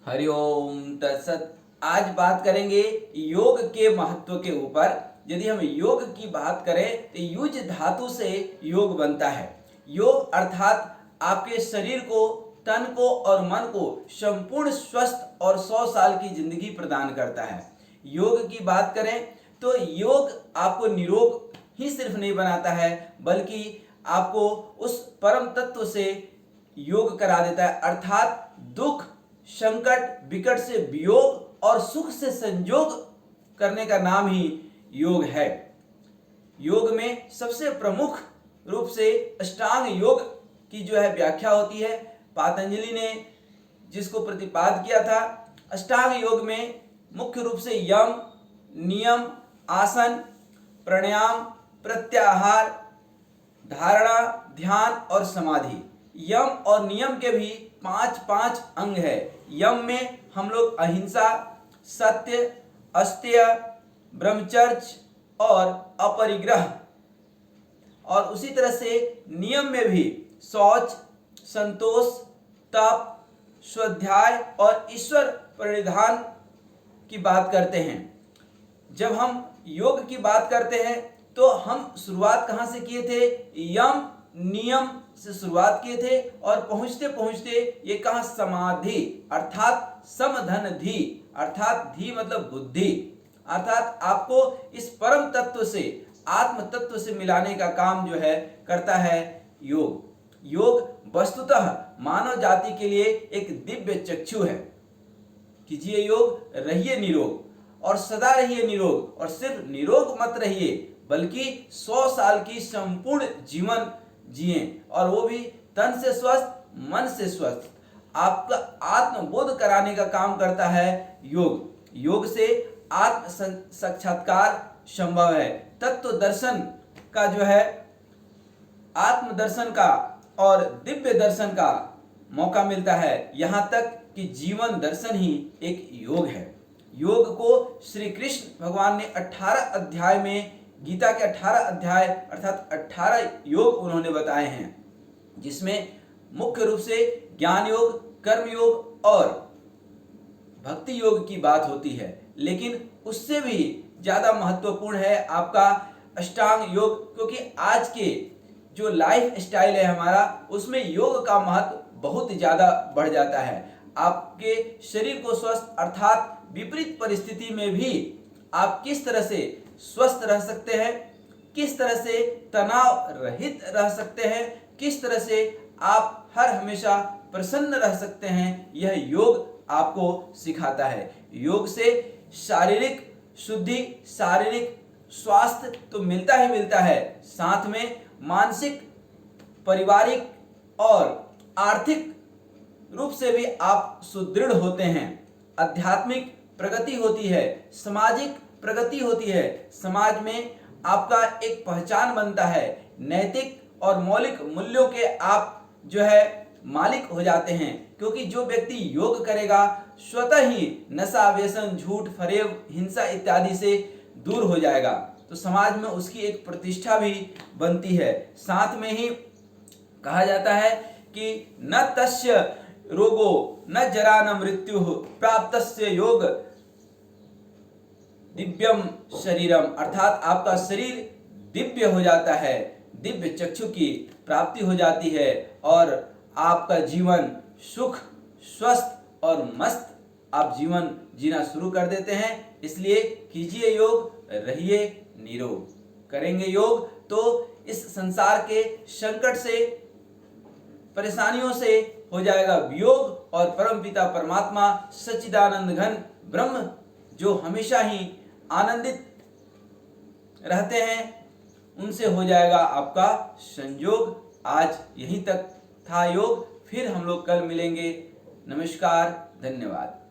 हरिओम तत्सत। आज बात करेंगे योग के महत्व के ऊपर। यदि हम योग की बात करें तो युज धातु से योग बनता है। योग अर्थात आपके शरीर को, तन को और मन को संपूर्ण स्वस्थ और 100 साल की जिंदगी प्रदान करता है। योग की बात करें तो योग आपको निरोग ही सिर्फ नहीं बनाता है, बल्कि आपको उस परम तत्व से योग करा देता है, अर्थात दुख, संकट, विकट से वियोग और सुख से संयोग करने का नाम ही योग है। योग में सबसे प्रमुख रूप से अष्टांग योग की जो है व्याख्या होती है। पतंजलि ने जिसको प्रतिपाद किया था, अष्टांग योग में मुख्य रूप से यम, नियम, आसन, प्राणायाम, प्रत्याहार, धारणा, ध्यान और समाधि। यम और नियम के भी 5 अंग है। यम में हम लोग अहिंसा, सत्य, अस्तेय, ब्रह्मचर्य और अपरिग्रह, और उसी तरह से नियम में भी शौच, संतोष, तप, स्वाध्याय और ईश्वर प्रणिधान की बात करते हैं। जब हम योग की बात करते हैं तो हम शुरुआत कहाँ से किए थे? यम नियम से शुरुआत किए थे और पहुंचते पहुंचते ये कहाँ? समाधि अर्थात समधन धी, अर्थात धी मतलब बुद्धि, अर्थात आपको इस परम तत्व से, आत्म तत्व से मिलाने का काम जो है करता है योग। योग वस्तुतः मानव जाति के लिए एक दिव्य चक्षु है। कीजिए योग, रहिए निरोग और सदा रहिए निरोग, और सिर्फ निरोग मत रहिए बल्कि 100 साल की संपूर्ण जीवन जिए, और वो भी तन से स्वस्थ, मन से स्वस्थ। आपका आत्मबोध कराने का काम करता है योग। योग से आत्म साक्षात्कार संभव है। तत्व दर्शन का जो है, आत्म दर्शन का और दिव्य दर्शन का मौका मिलता है। यहाँ तक कि जीवन दर्शन ही एक योग है। योग को श्री कृष्ण भगवान ने 18 अध्याय में, गीता के 18 अध्याय अर्थात 18 योग उन्होंने बताए हैं, जिसमें मुख्य रूप से ज्ञान योग, कर्म योग और भक्ति योग की बात होती है। लेकिन उससे भी ज्यादा महत्वपूर्ण है आपका अष्टांग योग, क्योंकि आज के जो लाइफ स्टाइल है हमारा, उसमें योग का महत्व बहुत ज्यादा बढ़ जाता है। आपके शरीर को स्वस्थ अर्थात विपरीत परिस्थिति में भी आप किस तरह से स्वस्थ रह सकते हैं, किस तरह से तनाव रहित रह सकते हैं, किस तरह से आप हर हमेशा प्रसन्न रह सकते हैं, यह योग आपको सिखाता है। योग से शारीरिक शुद्धि, शारीरिक स्वास्थ्य तो मिलता ही मिलता है, साथ में मानसिक, पारिवारिक और आर्थिक रूप से भी आप सुदृढ़ होते हैं। आध्यात्मिक प्रगति होती है, सामाजिक प्रगति होती है, समाज में आपका एक पहचान बनता है, नैतिक और मौलिक मूल्यों के आप जो है मालिक हो जाते हैं। क्योंकि जो व्यक्ति योग करेगा स्वतः ही नशा, व्यसन, झूठ, फरेब, हिंसा इत्यादि से दूर हो जाएगा, तो समाज में उसकी एक प्रतिष्ठा भी बनती है। साथ में ही कहा जाता है कि न तस्य रोगो न जरा न मृत्यु प्राप्तस्य योग दिव्यम शरीरम, अर्थात आपका शरीर दिव्य हो जाता है, दिव्य चक्षु की प्राप्ति हो जाती है और आपका जीवन सुख, स्वस्थ और मस्त आप जीवन जीना शुरू कर देते हैं। इसलिए कीजिए योग, रहिए निरोग। करेंगे योग तो इस संसार के संकट से, परेशानियों से हो जाएगा वियोग, और परमपिता परमात्मा सच्चिदानंद घन ब्रह्म जो हमेशा ही आनंदित रहते हैं, उनसे हो जाएगा आपका संयोग। आज यहीं तक था योग, फिर हम लोग कल मिलेंगे। नमस्कार, धन्यवाद।